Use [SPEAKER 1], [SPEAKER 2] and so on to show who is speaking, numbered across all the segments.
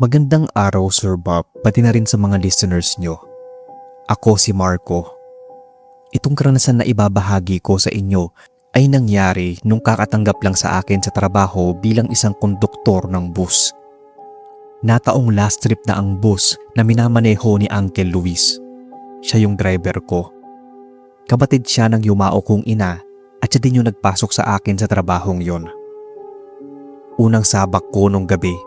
[SPEAKER 1] Magandang araw, Sir Bob, pati na rin sa mga listeners nyo. Ako si Marco. Itong karanasan na ibabahagi ko sa inyo ay nangyari nung kakatanggap lang sa akin sa trabaho bilang isang konduktor ng bus. Nataong last trip na ang bus na minamaneho ni Uncle Luis. Siya yung driver ko. Kapatid siya ng yumao kong ina at siya din yung nagpasok sa akin sa trabahong yon. Unang sabak ko nung gabi.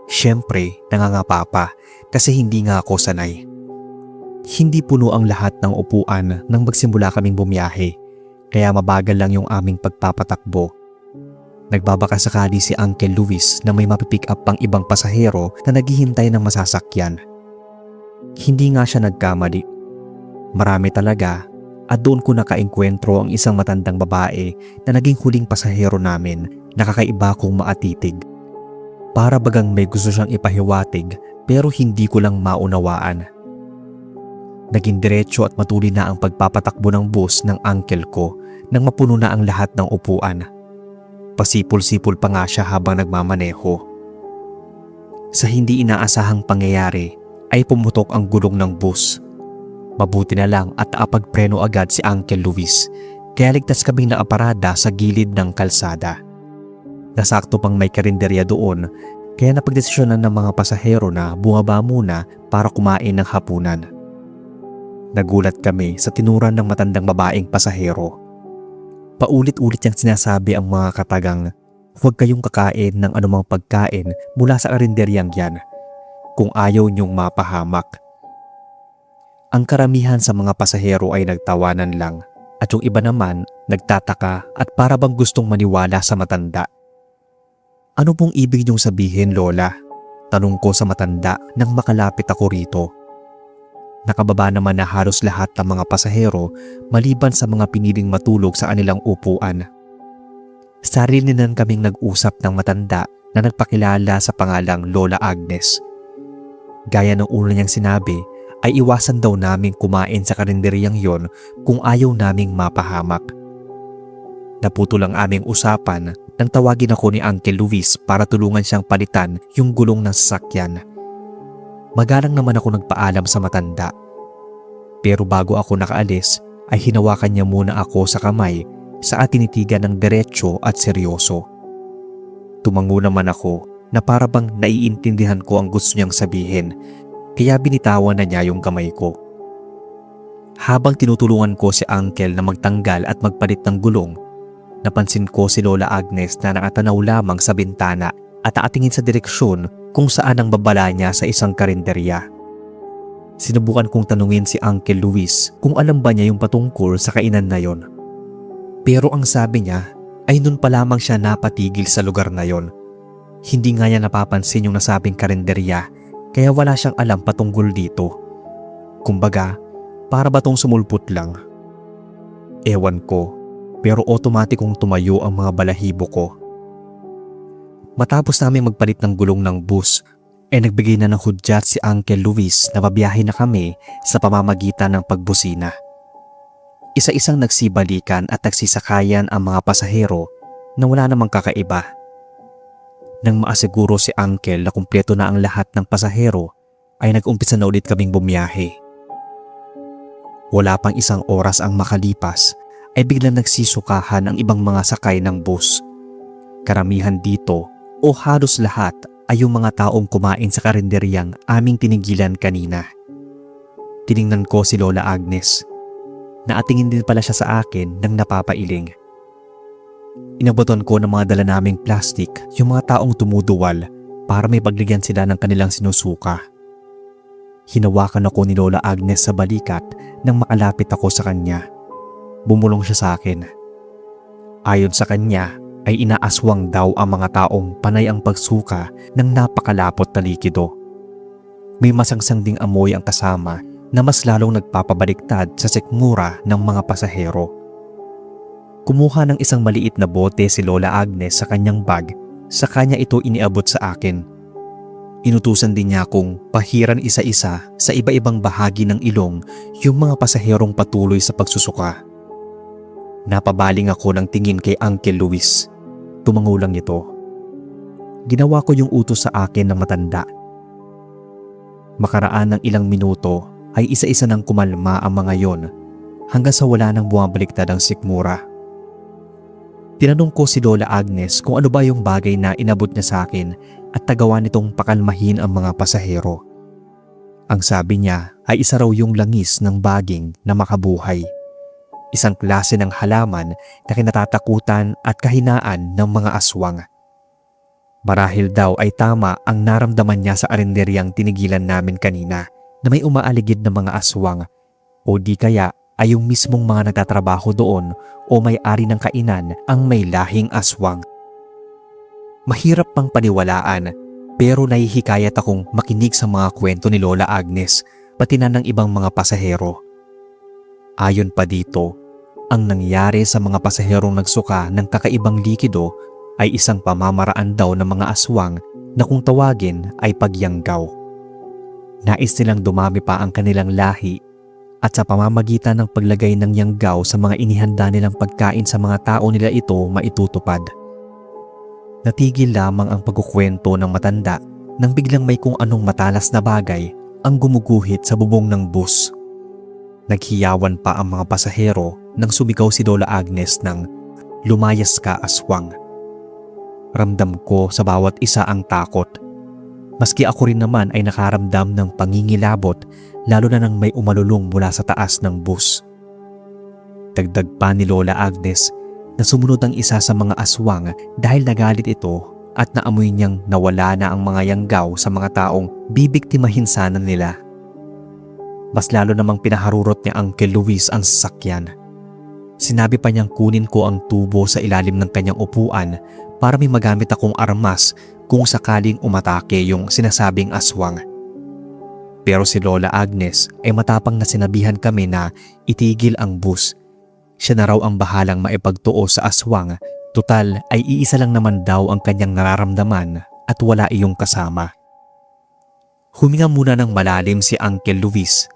[SPEAKER 1] Siyempre, nangangapa pa kasi hindi nga ako sanay. Hindi puno ang lahat ng upuan nang magsimula kaming bumiyahe, kaya mabagal lang yung aming pagpapatakbo. Nagbabaka sakali si Uncle Luis na may mapipick up pang ibang pasahero na naghihintay ng masasakyan. Hindi nga siya nagkamali. Marami talaga at doon ko nakaengkwentro ang isang matandang babae na naging huling pasahero namin na kakaiba kong maatitig. Para bagang may gusto siyang ipahiwatig pero hindi ko lang maunawaan. Naging diretso at matuloy na ang pagpapatakbo ng bus ng uncle ko nang mapuno na ang lahat ng upuan. Pasipol-sipol pa nga siya habang nagmamaneho. Sa hindi inaasahang pangyayari ay pumutok ang gulong ng bus. Mabuti na lang at nakapagpreno agad si Uncle Luis kaya ligtas kaming nakaparada sa gilid ng kalsada. Nasakto pang may karinderya doon kaya napagdesisyonan ng mga pasahero na bumaba muna para kumain ng hapunan. Nagulat kami sa tinuran ng matandang babaeng pasahero. Paulit-ulit niyang sinasabi ang mga katagang, "Huwag kayong kakain ng anumang pagkain mula sa karinderyang yan kung ayaw niyong mapahamak." Ang karamihan sa mga pasahero ay nagtawanan lang at yung iba naman nagtataka at para bang gustong maniwala sa matanda. "Ano pong ibig niyong sabihin, Lola?" Tanong ko sa matanda nang makalapit ako rito. Nakababa naman na halos lahat ng mga pasahero maliban sa mga piniling matulog sa kanilang upuan. Sarili na kaming nag-usap ng matanda na nagpakilala sa pangalang Lola Agnes. Gaya ng una niyang sinabi ay iwasan daw naming kumain sa karinderyang yon kung ayaw naming mapahamak. Naputol ang aming usapan nang tawagin ako ni Uncle Luis para tulungan siyang palitan yung gulong ng sasakyan. Magalang naman ako nagpaalam sa matanda. Pero bago ako nakaalis ay hinawakan niya muna ako sa kamay sa tinitigan ng diretso at seryoso. Tumango naman ako na para bang naiintindihan ko ang gusto niyang sabihin kaya binitawan na niya yung kamay ko. Habang tinutulungan ko si Uncle na magtanggal at magpalit ng gulong, napansin ko si Lola Agnes na nakatanaw lamang sa bintana at nakatingin sa direksyon kung saan ang babala niya sa isang karinderya. Sinubukan kong tanungin si Uncle Luis kung alam ba niya yung patungkol sa kainan na yon. Pero ang sabi niya ay nun pa lamang siya napatigil sa lugar na yon. Hindi nga niya napapansin yung nasabing karinderya kaya wala siyang alam patungkol dito. Kumbaga, para ba tong sumulpot lang? Ewan ko, pero otomatikong tumayo ang mga balahibo ko. Matapos namin magpalit ng gulong ng bus, ay nagbigay na ng hudyat si Uncle Luis na pabiyahe na kami sa pamamagitan ng pagbusina. Isa-isang nagsibalikan at nagsisakayan ang mga pasahero na wala namang kakaiba. Nang maasiguro si Uncle na kumpleto na ang lahat ng pasahero, ay nag-umpisa na ulit kaming bumiyahe. Wala pang isang oras ang makalipas, ay biglang nagsisukahan ang ibang mga sakay ng bus. Karamihan dito o halos lahat ay yung mga taong kumain sa karinderyang aming tinigilan kanina. Tiningnan ko si Lola Agnes. Naatingin din pala siya sa akin nang napapailing. Inabutan ko ng mga dala naming plastic yung mga taong tumuduwal para may paglagyan sila ng kanilang sinusuka. Hinawakan ako ni Lola Agnes sa balikat nang makalapit ako sa kanya. Bumulong siya sa akin. Ayon sa kanya ay inaaswang daw ang mga taong panay ang pagsuka ng napakalapot na likido. May masangsang ding amoy ang kasama na mas lalong nagpapabaliktad sa sikmura ng mga pasahero. Kumuha ng isang maliit na bote si Lola Agnes sa kanyang bag, sa kanya ito iniabot sa akin. Inutusan din niya akong pahiran isa-isa sa iba-ibang bahagi ng ilong yung mga pasaherong patuloy sa pagsusuka. Napabaling ako ng tingin kay Uncle Luis. Tumango lang ito. Ginawa ko yung utos sa akin ng matanda. Makaraan ng ilang minuto ay isa-isa nang kumalma ang mga yon hanggang sa wala nang bumabaliktad ang sikmura. Tinanong ko si Lola Agnes kung ano ba yung bagay na inabot niya sa akin at tagawa nitong pakalmahin ang mga pasahero. Ang sabi niya ay isa raw yung langis ng baging na makabuhay. Isang klase ng halaman na kinatatakutan at kahinaan ng mga aswang. Marahil daw ay tama ang naramdaman niya sa arenderyang tinigilan namin kanina na may umaaligid na mga aswang o di kaya ay yung mismong mga nagtatrabaho doon o may-ari ng kainan ang may lahing aswang. Mahirap pang paniwalaan pero nahihikayat akong makinig sa mga kwento ni Lola Agnes pati na ng ibang mga pasahero. Ayon pa dito, ang nangyari sa mga pasaherong nagsuka ng kakaibang likido ay isang pamamaraan daw ng mga aswang na kung tawagin ay pagyanggaw. Nais nilang dumami pa ang kanilang lahi at sa pamamagitan ng paglagay ng yanggaw sa mga inihanda nilang pagkain sa mga tao nila ito maitutupad. Natigil lamang ang pagkukwento ng matanda nang biglang may kung anong matalas na bagay ang gumuguhit sa bubong ng bus. Naghiyawan pa ang mga pasahero nang sumigaw si Lola Agnes ng "Lumayas ka, aswang." Ramdam ko sa bawat isa ang takot. Maski ako rin naman ay nakaramdam ng pangingilabot lalo na nang may umalulong mula sa taas ng bus. Dagdag pa ni Lola Agnes na sumunod ang isa sa mga aswang dahil nagalit ito at naamoy niyang nawala na ang mga yanggaw sa mga taong bibiktimahin sana nila. Mas lalo namang pinaharurot ni Uncle Luis ang sasakyan. Sinabi pa niyang kunin ko ang tubo sa ilalim ng kanyang upuan para may magamit akong armas kung sakaling umatake yung sinasabing aswang. Pero si Lola Agnes ay matapang na sinabihan kami na itigil ang bus. Siya na raw ang bahalang maipagtuo sa aswang, tutal ay iisa lang naman daw ang kanyang nararamdaman at wala iyong kasama. Huminga muna ng malalim si Uncle Luis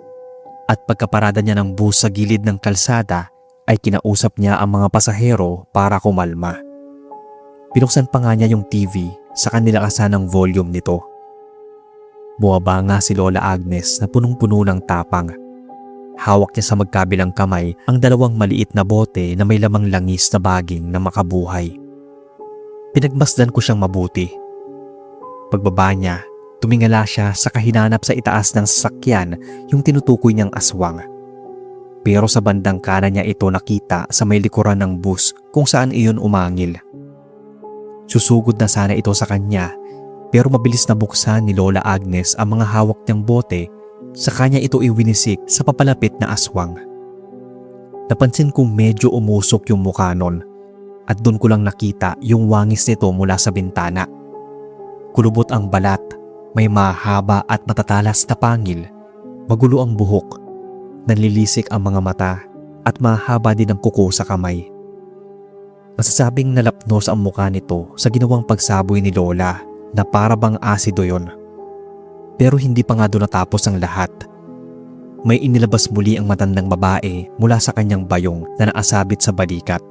[SPEAKER 1] at pagkaparada niya ng bus sa gilid ng kalsada ay kinausap niya ang mga pasahero para kumalma. Pinuksan pa nga niya yung TV sa kanila kasanang volume nito. Buwaba nga si Lola Agnes na punong-puno ng tapang. Hawak niya sa magkabilang kamay ang dalawang maliit na bote na may lamang langis na baging na makabuhay. Pinagmasdan ko siyang mabuti. Pagbaba niya, tumingala siya sa kahinanap sa itaas ng sasakyan yung tinutukoy niyang aswang. Pero sa bandang kanan niya ito nakita sa may likuran ng bus kung saan iyon umangil. Susugod na sana ito sa kanya pero mabilis na buksan ni Lola Agnes ang mga hawak niyang bote sa kanya ito iwinisik sa papalapit na aswang. Napansin kong medyo umusok yung mukha nun at doon ko lang nakita yung wangis nito mula sa bintana. Kulubot ang balat, may mahaba at matatalas na pangil, magulo ang buhok, nanlilisik ang mga mata at mahaba din ang kuko sa kamay. Masasabing nalapnos ang mukha nito sa ginawang pagsaboy ni Lola na para bang asido yon. Pero hindi pa nga doon natapos ang lahat. May inilabas muli ang matandang babae mula sa kanyang bayong na naasabit sa balikat.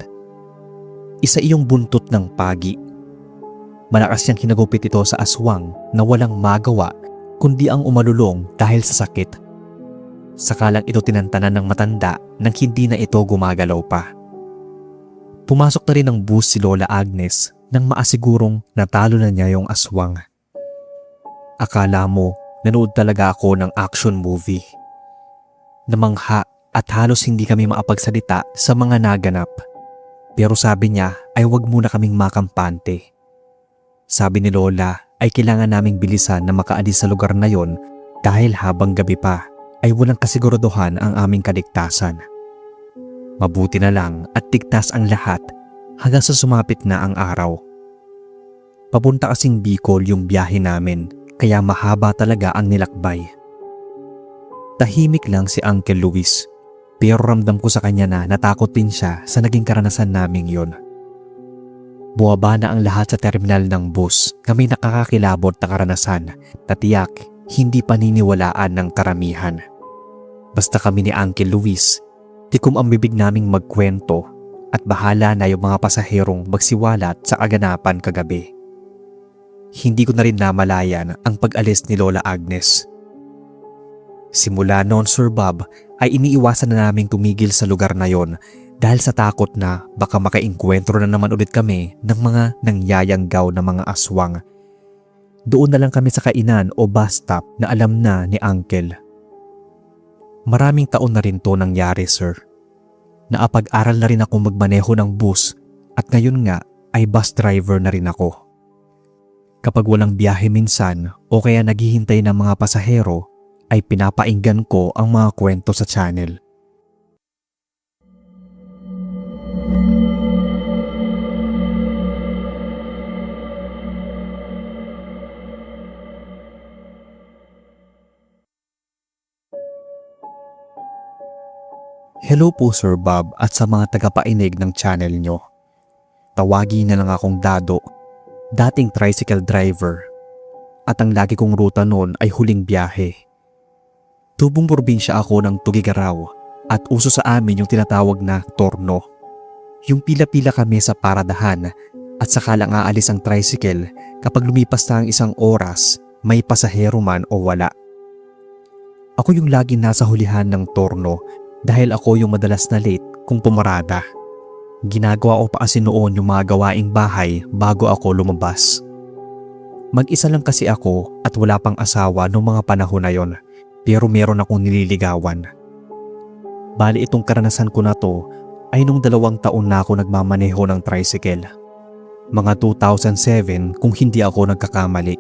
[SPEAKER 1] Isa iyong buntot ng pagi. Malakas niyang kinagupit ito sa aswang na walang magawa kundi ang umalulong dahil sa sakit. Sakalang ito tinantanan ng matanda nang hindi na ito gumagalaw pa. Pumasok na rin ng bus si Lola Agnes nang maasigurong natalo na niya yung aswang. Akala mo nanood talaga ako ng action movie. Namangha at halos hindi kami makapagsalita sa mga naganap. Pero sabi niya ay wag muna kaming makampante. Sabi ni Lola ay kailangan naming bilisan na makaalis sa lugar na yon dahil habang gabi pa ay walang kasiguraduhan ang aming kaligtasan. Mabuti na lang at tigtas ang lahat hanggang sa sumapit na ang araw. Papunta kasing Bicol yung biyahe namin kaya mahaba talaga ang nilakbay. Tahimik lang si Uncle Luis pero ramdam ko sa kanya na natakot din siya sa naging karanasan naming yon. Buwaba na ang lahat sa terminal ng bus na may nakakakilabot na karanasan na tiyak hindi paniniwalaan ng karamihan. Basta kami ni Uncle Luis, tikom ang bibig naming magkwento at bahala na yung mga pasaherong magsiwalat sa kaganapan kagabi. Hindi ko na rin namalayan ang pag-alis ni Lola Agnes. Simula noon, Sir Bob, ay iniiwasan na naming tumigil sa lugar na yon dahil sa takot na baka makaengkwentro na naman ulit kami ng mga nangyayanggaw na mga aswang. Doon na lang kami sa kainan o bus stop na alam na ni Uncle. Maraming taon na rin to nangyari, sir. Naapag-aral na rin ako magmaneho ng bus at ngayon nga ay bus driver na rin ako. Kapag walang biyahe minsan o kaya naghihintay ng mga pasahero, ay pinapainggan ko ang mga kwento sa channel. Hello po Sir Bob at sa mga tagapainig ng channel nyo. Tawagin na lang akong Dado, dating tricycle driver. At ang lagi kong ruta noon ay huling biyahe. Tubong probinsya ako ng Tugigaraw at uso sa amin yung tinatawag na torno. Yung pila-pila kami sa paradahan at saka lang aalis ang tricycle kapag lumipas na ang isang oras, may pasahero man o wala. Ako yung lagi nasa hulihan ng torno dahil ako yung madalas na late kung pumarada. Ginagawa ko pa kasi noon yung mga gawaing bahay bago ako lumabas. Mag-isa lang kasi ako at wala pang asawa noong mga panahon na yon, pero meron akong nililigawan. Bali itong karanasan ko na to ay nung 2 taon na ako nagmamaneho ng tricycle. Mga 2007 kung hindi ako nagkakamali.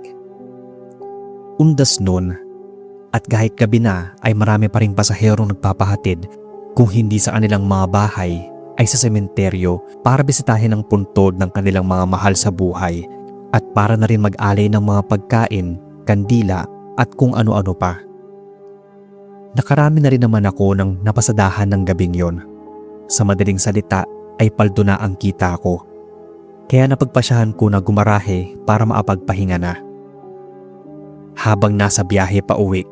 [SPEAKER 1] Undas noon. At kahit gabi na ay marami pa ring pasaherong nagpapahatid kung hindi sa kanilang mga bahay ay sa sementeryo para bisitahin ang puntod ng kanilang mga mahal sa buhay at para na rin mag-alay ng mga pagkain, kandila at kung ano-ano pa. Nakarami na rin naman ako ng napasadahan ng gabing yon. Sa madaling salita ay paldo na ang kita ko. Kaya napagpasyahan ko na gumarahe para maapagpahinga na. Habang nasa biyahe pa uwi,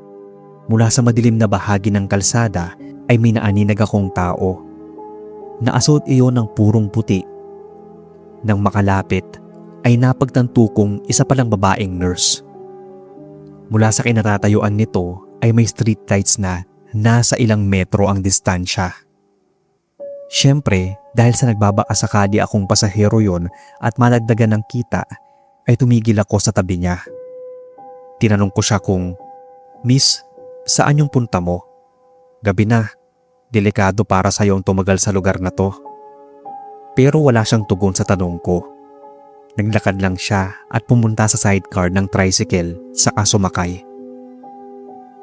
[SPEAKER 1] mula sa madilim na bahagi ng kalsada ay may naaninag akong tao. Naasuot iyon ng purong puti. Nang makalapit ay napagtanto kong isa palang babaeng nurse. Mula sa kinatatayuan nito ay may street lights na nasa ilang metro ang distansya. Siyempre dahil sa nagbabakasakali akong pasahero yon at malagdagan ng kita ay tumigil ako sa tabi niya. Tinanong ko siya kung, "Miss, saan yung punta mo? Gabi na, delikado para sa iyong tumagal sa lugar na to." Pero wala siyang tugon sa tanong ko. Naglakad lang siya at pumunta sa sidecar ng tricycle saka sumakay.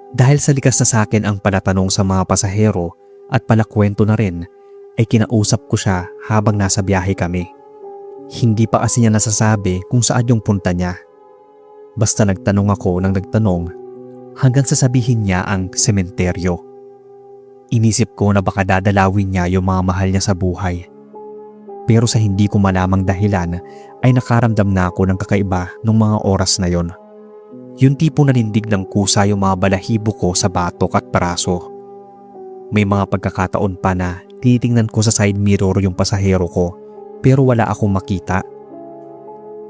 [SPEAKER 1] Dahil sa likas na sa akin ang palatanong sa mga pasahero at palakwento na rin, ay kinausap ko siya habang nasa biyahe kami. Hindi pa kasi niya nasasabi kung saan yung punta niya. Basta nagtanong ako ng nagtanong hanggang sasabihin niya ang sementeryo. Inisip ko na baka dadalawin niya yung mga mahal niya sa buhay. Pero sa hindi ko malamang dahilan ay nakaramdam na ako ng kakaiba nung mga oras na yon. Yung tipong nanindig ng kusa yung mga balahibo ko sa batok at paraso. May mga pagkakataon pa na tinitingnan ko sa side mirror yung pasahero ko pero wala akong makita.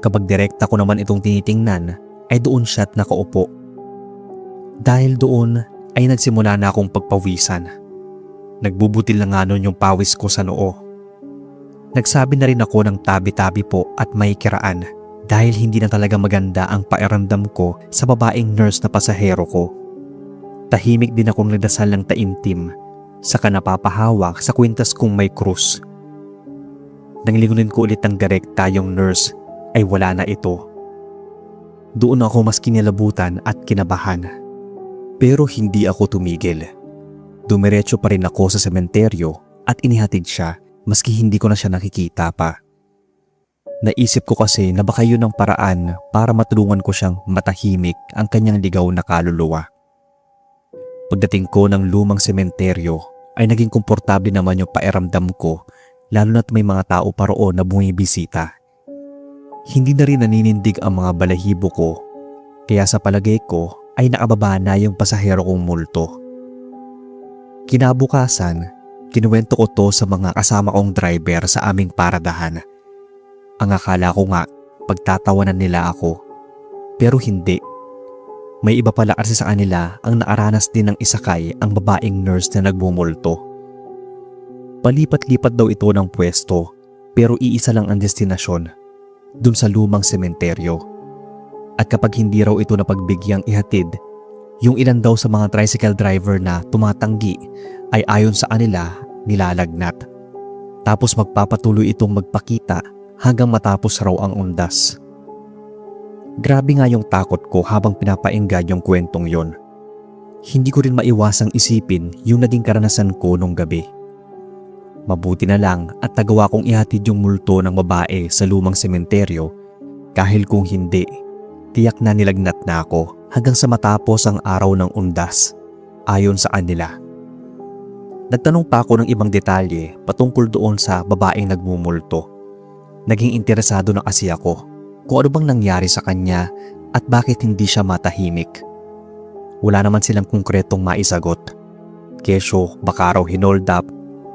[SPEAKER 1] Kapag direkta ko naman itong tinitingnan ay doon siya't nakaupo. Dahil doon ay nagsimula na akong pagpawisan. Nagbubutil na nga nun yung pawis ko sa noo. Nagsabi na rin ako ng tabi-tabi po at may kiraan dahil hindi na talaga maganda ang pakiramdam ko sa babaeng nurse na pasahero ko. Tahimik din akong nagdasal ng taimtim, saka napapahawak sa kwintas kong may krus. Nang lingunin ko ulit ang direkta yung nurse ay wala na ito. Doon ako mas kinilabutan at kinabahan. Pero hindi ako tumigil. Dumiretso pa rin ako sa sementeryo at inihatid siya maski hindi ko na siya nakikita pa. Naisip ko kasi na baka yun ang paraan para matulungan ko siyang matahimik ang kanyang ligaw na kaluluwa. Pagdating ko ng lumang sementeryo ay naging komportable naman yung pakiramdam ko, lalo na't may mga tao pa roon na bumibisita. Hindi na rin naninindig ang mga balahibo ko, kaya sa palagay ko ay nakababa na yung pasahero kong multo. Kinabukasan, kinuwento ko to sa mga kasama kong driver sa aming paradahan. Ang akala ko nga pagtatawanan nila ako, pero hindi. May iba pala kasi sa kanila ang naaranas din ng isakay ang babaeng nurse na nagmumulto. Palipat-lipat daw ito ng pwesto pero iisa lang ang destinasyon, dun sa lumang sementeryo. At kapag hindi raw ito napagbigyang ihatid, yung ilan daw sa mga tricycle driver na tumatanggi ay ayon sa kanila nilalagnat. Tapos magpapatuloy itong magpakita hanggang matapos raw ang undas. Grabe nga yung takot ko habang pinapainggan yung kwentong yon. Hindi ko rin maiwasang isipin yung naging karanasan ko nung gabi. Mabuti na lang at nagawa kong ihatid yung multo ng babae sa lumang sementeryo dahil kung hindi, tiyak na nilagnat na ako hanggang sa matapos ang araw ng undas, ayon sa kanila. Nagtanong pa ako ng ibang detalye patungkol doon sa babaeng nagmumulto. Naging interesado na kasi ako kung ano bang nangyari sa kanya at bakit hindi siya matahimik. Wala naman silang konkretong maisagot. Kesyo baka raw hinold up,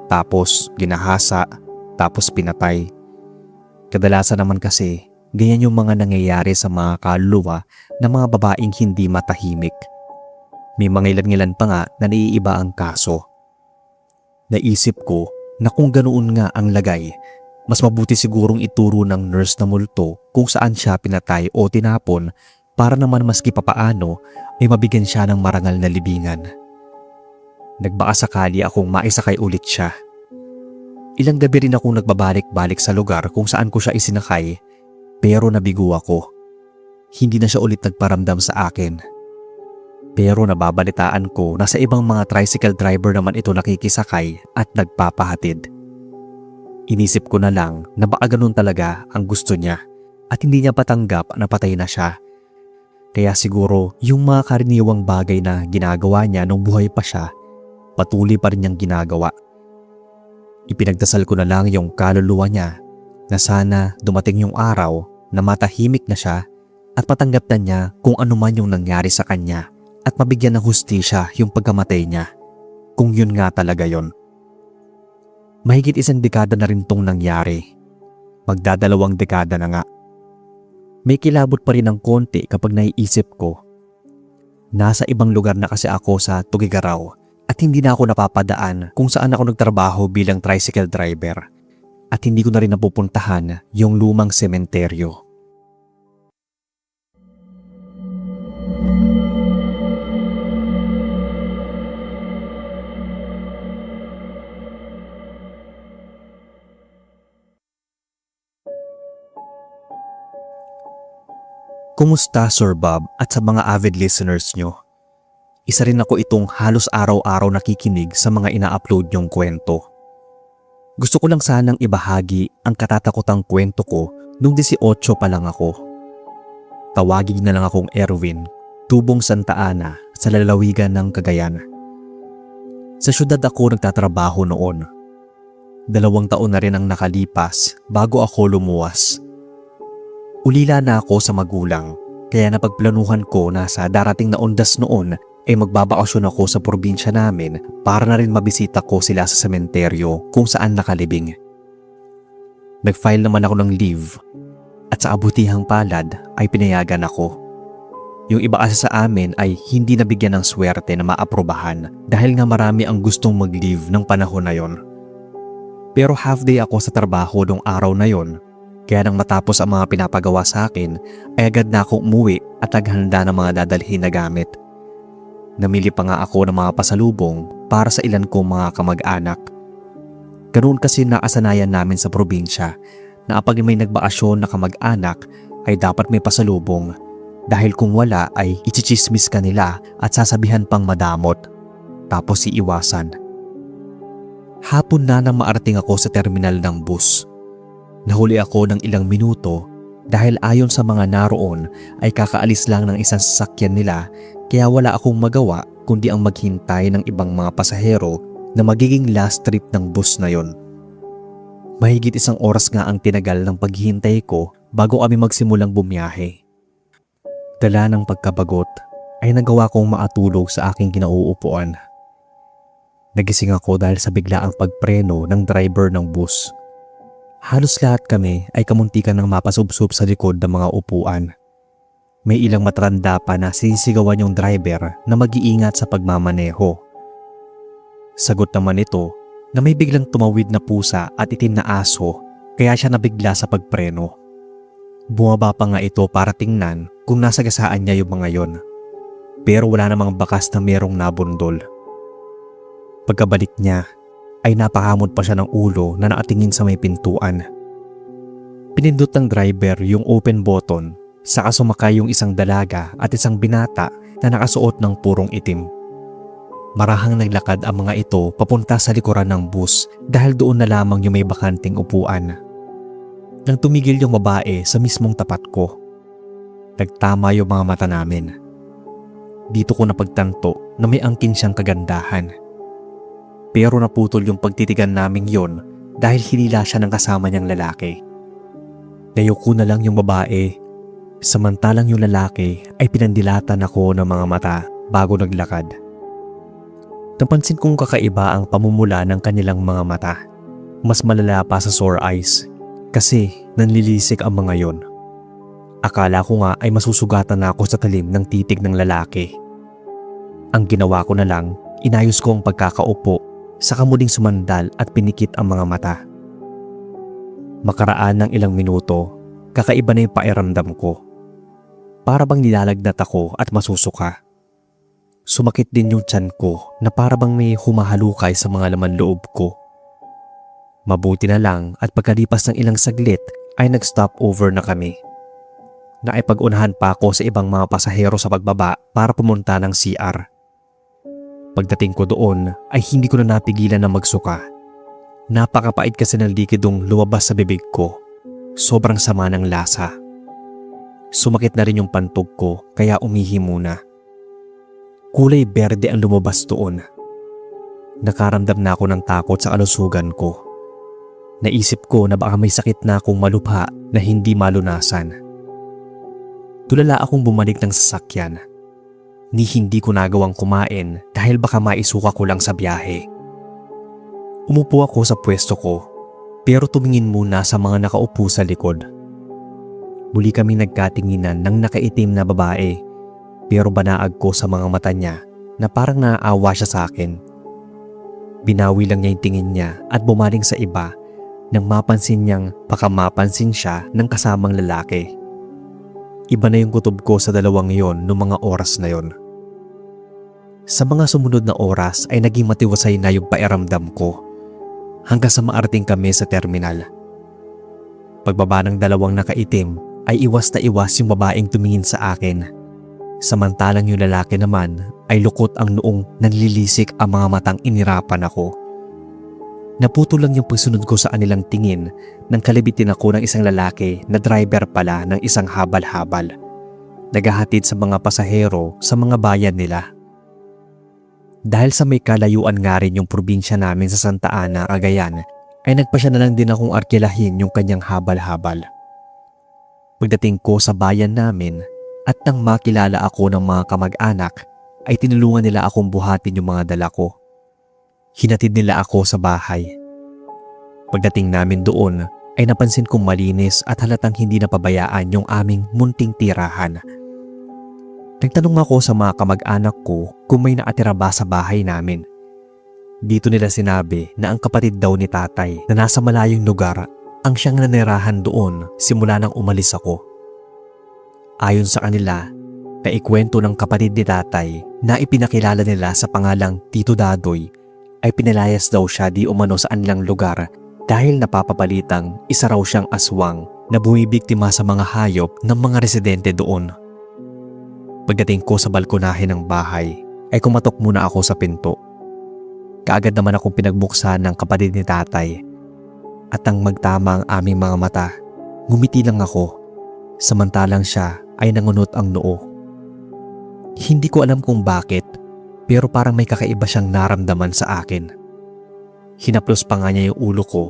[SPEAKER 1] tapos ginahasa, tapos pinatay. Kadalasan naman kasi ganyan yung mga nangyayari sa mga kaluluwa ng mga babaeng hindi matahimik. May mga ilan-ilan pa nga na naiiba ang kaso. Naisip ko na kung ganoon nga ang lagay, mas mabuti sigurong ituro ng nurse na multo kung saan siya pinatay o tinapon para naman maski papaano ay mabigyan siya ng marangal na libingan. Nagbaka sakali akong maisakay ulit siya. Ilang gabi rin akong nagbabalik-balik sa lugar kung saan ko siya isinakay pero nabigo ako. Hindi na siya ulit nagparamdam sa akin. Pero nababalitaan ko na sa ibang mga tricycle driver naman ito nakikisakay at nagpapahatid. Inisip ko na lang na baka ganun talaga ang gusto niya at hindi niya patanggap na patay na siya. Kaya siguro yung mga karaniwang bagay na ginagawa niya nung buhay pa siya, patuloy pa rin niyang ginagawa. Ipinagdasal ko na lang yung kaluluwa niya na sana dumating yung araw na matahimik na siya at patanggap na niya kung ano man yung nangyari sa kanya at mabigyan ng hustisya yung pagkamatay niya, kung yun nga talaga yon. Mahigit 1 dekada na rin tong nangyari. Magdadalawang dekada na nga. May kilabot pa rin ng konti kapag naiisip ko. Nasa ibang lugar na kasi ako sa Tugigaraw at hindi na ako napapadaan kung saan ako nagtrabaho bilang tricycle driver at hindi ko na rin napupuntahan yung lumang sementeryo. Kumusta Sir Bob at sa mga avid listeners nyo? Isa rin ako itong halos araw-araw nakikinig sa mga ina-upload nyong kwento. Gusto ko lang sanang ibahagi ang katatakotang kwento ko nung 18 pa lang ako. Tawagin na lang akong Erwin, tubong Santa Ana sa lalawigan ng Cagayan. Sa syudad ako nagtatrabaho noon. 2 taon na rin ang nakalipas bago ako lumuwas. Ulila na ako sa magulang kaya napagplanuhan ko na sa darating na undas noon ay magbabakasyon ako sa probinsya namin para na rin mabisita ko sila sa sementeryo kung saan nakalibing. Nag-file naman ako ng leave at sa abutihang palad ay pinayagan ako. Yung iba kasi sa amin ay hindi nabigyan ng swerte na maaprobahan dahil nga marami ang gustong mag-leave ng panahon na yon. Pero half day ako sa trabaho nung araw na yon. Kaya nang matapos ang mga pinapagawa sa akin ay agad na akong umuwi at naghanda ng mga dadalhin na gamit. Namili pa nga ako ng mga pasalubong para sa ilan kong mga kamag-anak. Ganoon kasi nakasanayan namin sa probinsya na kapag may nagbakasyon na kamag-anak ay dapat may pasalubong dahil kung wala ay ichichismis ka nila at sasabihan pang madamot tapos iiwasan. Hapon na nang maarating ako sa terminal ng bus. Nahuli ako ng ilang minuto dahil ayon sa mga naroon ay kakaalis lang ng isang sasakyan nila kaya wala akong magawa kundi ang maghintay ng ibang mga pasahero na magiging last trip ng bus na yon. Mahigit 1 oras nga ang tinagal ng paghihintay ko bago kami magsimulang bumiyahe. Dala ng pagkabagot ay nagawa kong makatulog sa aking kinauupuan. Nagising ako dahil sa biglaang pagpreno ng driver ng bus. Halos lahat kami ay kamuntikan ng mapasubsob sa likod ng mga upuan. May ilang matanda pa na sinisigawan yung driver na mag-iingat sa pagmamaneho. Sagot naman ito na may biglang tumawid na pusa at itim na aso kaya siya nabigla sa pagpreno. Bumaba pa nga ito para tingnan kung nasagasaan niya yung mga yon. Pero wala namang bakas na merong nabundol. Pagkabalik niya ay napakamot pa siya ng ulo na nakatingin sa may pintuan. Pinindot ng driver yung open button, saka sumakay yung isang dalaga at isang binata na nakasuot ng purong itim. Marahang naglakad ang mga ito papunta sa likuran ng bus dahil doon na lamang yung may bakanting upuan. Nang tumigil yung babae sa mismong tapat ko, nagtama yung mga mata namin. Dito ko napagtanto na may angkin siyang kagandahan. Pero naputol yung pagtitigan naming yon dahil hinila siya ng kasama niyang lalaki. Nayuko na lang yung babae, samantalang yung lalaki ay pinandilatan ako ng mga mata bago naglakad. Napansin kong kakaiba ang pamumula ng kanilang mga mata. Mas malala pa sa sore eyes kasi nanlilisik ang mga yon. Akala ko nga ay masusugatan na ako sa talim ng titig ng lalaki. Ang ginawa ko na lang, inayos ko ang pagkakaupo, saka muling sumandal at pinikit ang mga mata. Makaraan ng ilang minuto, kakaiba na yung pakiramdam ko. Para bang nilalagnat ako at masusuka. Sumakit din yung tiyan ko na para bang may humahalukay sa mga laman loob ko. Mabuti na lang at pagkalipas ng ilang saglit ay nag-stop over na kami. Naipag-unahan pa ako sa ibang mga pasahero sa pagbaba para pumunta ng CR. Pagdating ko doon ay hindi ko na napigilan na magsuka. Napakapait kasi ng likidong lumabas sa bibig ko. Sobrang sama ng lasa. Sumakit na rin yung pantog ko kaya umihi muna. Kulay berde ang lumabas doon. Nakaramdam na ako ng takot sa kalusugan ko. Naisip ko na baka may sakit na akong malubha na hindi malunasan. Tulala akong bumalik ng sasakyan. Ni hindi ko nagawang kumain dahil baka maisuka ko lang sa biyahe. Umupo ako sa pwesto ko pero tumingin muna sa mga nakaupo sa likod. Muli kaming nagkatinginan ng nakaitim na babae pero banaag ko sa mga mata niya na parang naaawa siya sa akin. Binawi lang niya yung tingin niya at bumaling sa iba nang mapansin niyang baka mapansin siya ng kasamang lalaki. Iba na yung kutob ko sa dalawang yon noong mga oras na yon. Sa mga sumunod na oras ay naging matiwasay na yung pairamdam ko hanggang sa maarating kami sa terminal. Pagbaba ng dalawang nakaitim ay iwas na iwas yung babaeng tumingin sa akin. Samantalang yung lalaki naman ay lukot ang noong nanlilisik ang mga matang inirapan ako. Naputo lang yung pagsunod ko sa kanilang tingin nang kalibitin ako ng isang lalaki na driver pala ng isang habal-habal. Naghahatid sa mga pasahero sa mga bayan nila. Dahil sa may kalayuan nga rin yung probinsya namin sa Santa Ana, Cagayan, ay nagpasya na lang din akong arkilahin yung kanyang habal-habal. Pagdating ko sa bayan namin at nang makilala ako ng mga kamag-anak, ay tinulungan nila akong buhatin yung mga dala ko. Hinatid nila ako sa bahay. Pagdating namin doon ay napansin kong malinis at halatang hindi napabayaan yung aming munting tirahan. Nagtanong ako sa mga kamag-anak ko kung may nakatira ba sa bahay namin. Dito nila sinabi na ang kapatid daw ni tatay na nasa malayong lugar ang siyang nanirahan doon simula nang umalis ako. Ayon sa kanila, naikwento ng kapatid ni tatay na ipinakilala nila sa pangalang Tito Dadoy ay pinalayas daw siya di umano sa kanilang lugar dahil napapabalitang isa raw siyang aswang na bumibiktima sa mga hayop ng mga residente doon. Pagdating ko sa balkonahe ng bahay ay kumatok muna ako sa pinto. Kaagad naman akong pinagbuksan ng kapatid ni tatay at nang magtama ang aming mga mata, ngumiti lang ako samantalang siya ay nangunot ang noo. Hindi ko alam kung bakit pero parang may kakaiba siyang naramdaman sa akin. Hinaplos pa nga niya yung ulo ko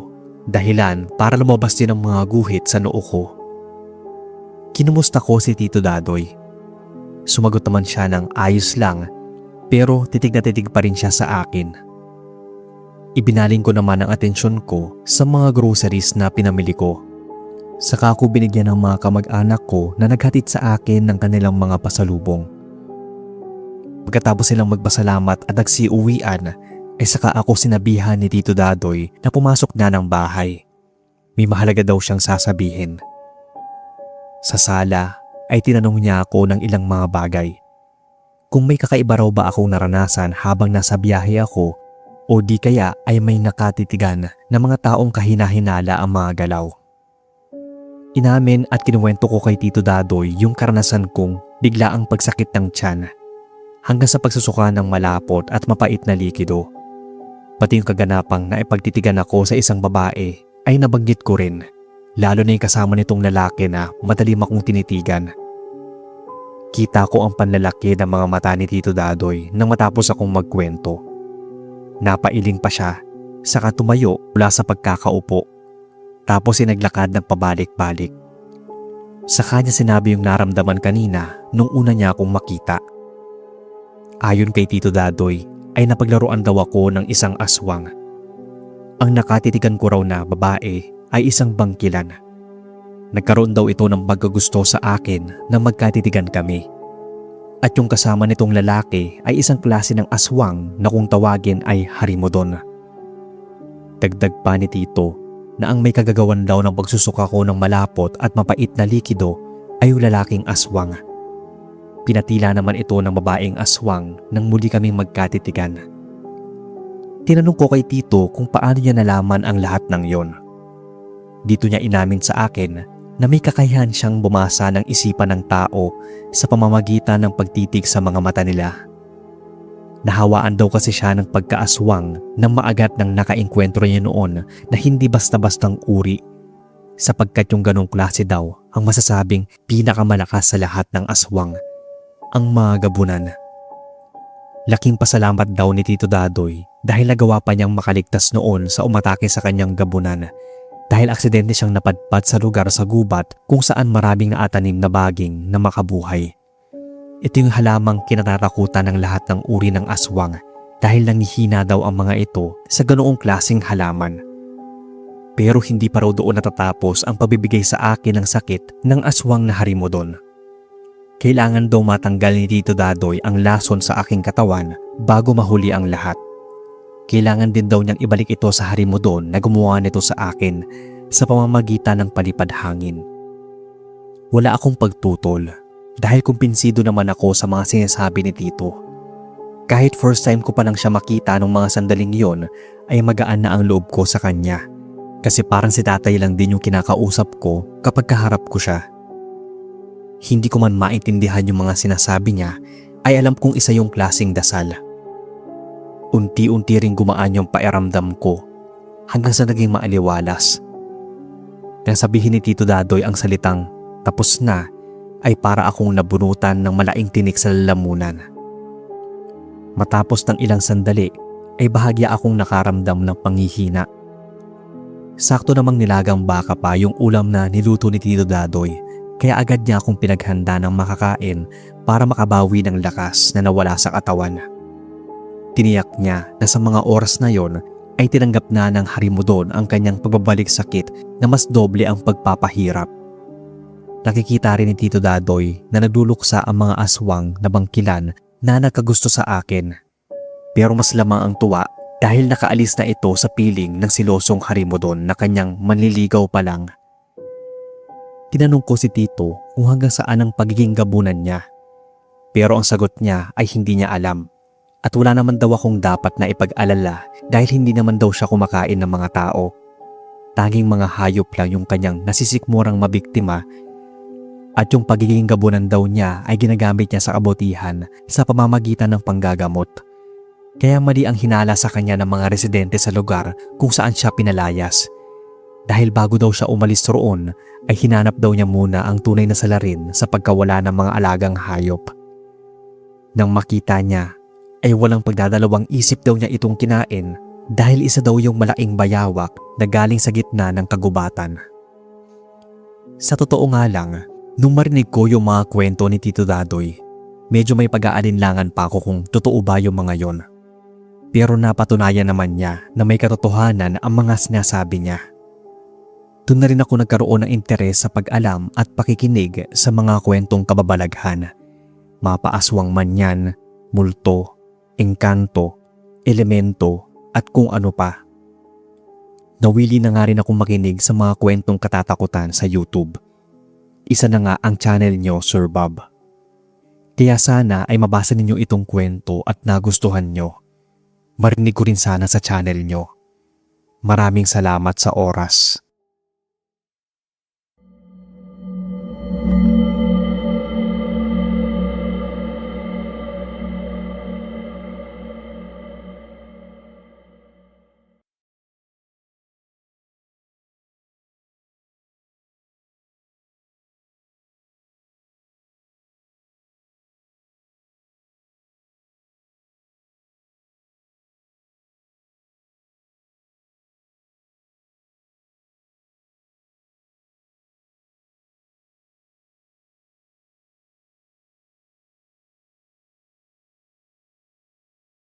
[SPEAKER 1] dahilan para lumabas din ang mga guhit sa noo ko. Kinumusta ko si Tito Dadoy. Sumagot naman siya ng ayos lang pero titig na titig pa rin siya sa akin. Ibinaling ko naman ang atensyon ko sa mga groceries na pinamili ko. Saka ako binigyan ng mga kamag-anak ko na naghatid sa akin ng kanilang mga pasalubong. Pagkatapos silang magpasalamat at nagsiuwian, ay saka ako sinabihan ni Tito Dadoy na pumasok na ng bahay. May mahalaga daw siyang sasabihin. Sa sala ay tinanong niya ako ng ilang mga bagay. Kung may kakaiba raw ba akong naranasan habang nasa biyahe ako o di kaya ay may nakatitigan na mga taong kahina-hinala ang mga galaw. Inamin at kinuwento ko kay Tito Dadoy yung karanasan kong biglaang pagsakit ng tiyan hanggang sa pagsusuka ng malapot at mapait na likido. Pati yung kaganapang na ipagtitigan ako sa isang babae ay nabanggit ko rin, lalo na yung kasama nitong lalaki na madalim akong tinitigan. Kita ko ang panlalaki ng mga mata ni Tito Dadoy nang matapos akong magkwento. Napailing pa siya, saka tumayo mula sa pagkakaupo. Tapos naglakad ng pabalik-balik. Sa kanya sinabi yung naramdaman kanina nung una niya akong makita. Ayon kay Tito Dadoy ay napaglaruan daw ako ng isang aswang. Ang nakatitigan ko raw na babae ay isang bangkilan. Nagkaroon daw ito ng pagkagusto sa akin nang magkatitigan kami. At yung kasama nitong lalaki ay isang klase ng aswang na kung tawagin ay harimodon. Dagdag pa ni Tito na ang may kagagawan daw ng pagsusuka ko ng malapot at mapait na likido ay yung lalaking aswang. Pinatila naman ito ng babaeng aswang nang muli kaming magkatitigan. Tinanong ko kay Tito kung paano niya nalaman ang lahat ng yon. Dito niya inamin sa akin na may kakayahan siyang bumasa ng isipan ng tao sa pamamagitan ng pagtitig sa mga mata nila. Nahawaan daw kasi siya ng pagkaaswang nang maagat ng nakaengkwentro niya noon na hindi basta-bastang uri, sapagkat yung ganong klase daw ang masasabing pinakamalakas sa lahat ng aswang, ang mga gabunan. Laking pasalamat daw ni Tito Dadoy dahil nagawa pa niyang makaligtas noon sa umatake sa kanyang gabunan dahil aksidente siyang napadpad sa lugar sa gubat kung saan maraming naatanim na baging na makabuhay. Ito yung halamang kinatatakutan ng lahat ng uri ng aswang dahil nangihina daw ang mga ito sa ganoong klaseng halaman. Pero hindi pa raw doon natatapos ang pabibigay sa akin ng sakit ng aswang na harimodon. Kailangan daw matanggal ni Tito Dadoy ang lason sa aking katawan bago mahuli ang lahat. Kailangan din daw niyang ibalik ito sa harimodon na gumawa nito sa akin sa pamamagitan ng palipad hangin. Wala akong pagtutol dahil kumpinsido naman ako sa mga sinasabi ni Tito. Kahit first time ko pa lang siya makita nung mga sandaling yon ay magaan na ang loob ko sa kanya kasi parang si tatay lang din yung kinakausap ko kapag kaharap ko siya. Hindi ko man maintindihan yung mga sinasabi niya ay alam kong isa yung klaseng dasal. Unti-unti ring gumaan yung pairamdam ko hanggang sa naging maaliwalas. Nang sabihin ni Tito Dadoy ang salitang tapos na ay para akong nabunutan ng malaking tinik sa lalamunan. Matapos ng ilang sandali ay bahagya akong nakaramdam ng panghihina. Sakto namang nilagang baka pa yung ulam na niluto ni Tito Dadoy kaya agad niya akong pinaghanda ng makakain para makabawi ng lakas na nawala sa katawan. Tiniyak niya na sa mga oras na yon ay tinanggap na ng harimodon ang kanyang pagbabalik sakit na mas doble ang pagpapahirap. Nakikita rin ni Tito Dadoy na nagduluksa ang mga aswang na bangkilan na nagkagusto sa akin. Pero mas lamang ang tuwa dahil nakaalis na ito sa piling ng silosong harimodon na kanyang manliligaw pa lang. Tinanong ko si Tito kung hanggang saan ang pagiging gabunan niya. Pero ang sagot niya ay hindi niya alam. At wala naman daw akong dapat na ipag-alala dahil hindi naman daw siya kumakain ng mga tao. Tanging mga hayop lang yung kanyang nasisikmurang mabiktima. At yung pagiging gabunan daw niya ay ginagamit niya sa kabutihan sa pamamagitan ng panggagamot. Kaya mali ang hinala sa kanya ng mga residente sa lugar kung saan siya pinalayas. Dahil bago daw siya umalis roon ay hinanap daw niya muna ang tunay na salarin sa pagkawala ng mga alagang hayop. Nang makita niya ay walang pagdadalawang isip daw niya itong kinain dahil isa daw yung malaking bayawak na galing sa gitna ng kagubatan. Sa totoo nga lang, nung marinig ko yung mga kwento ni Tito Dadoy, medyo may pag-aalinlangan pa ako kung totoo ba yung mga yon. Pero napatunayan naman niya na may katotohanan ang mga sinasabi niya. Doon na rin ako nagkaroon ng interes sa pag-alam at pakikinig sa mga kwentong kababalaghan. Mapaaswang man yan, multo, engkanto, elemento at kung ano pa. Nawili na nga rin akong makinig sa mga kwentong katatakutan sa YouTube. Isa na nga ang channel nyo, Sir Bob. Kaya sana ay mabasa ninyo itong kwento at nagustuhan nyo. Marinig ko rin sana sa channel nyo. Maraming salamat sa oras.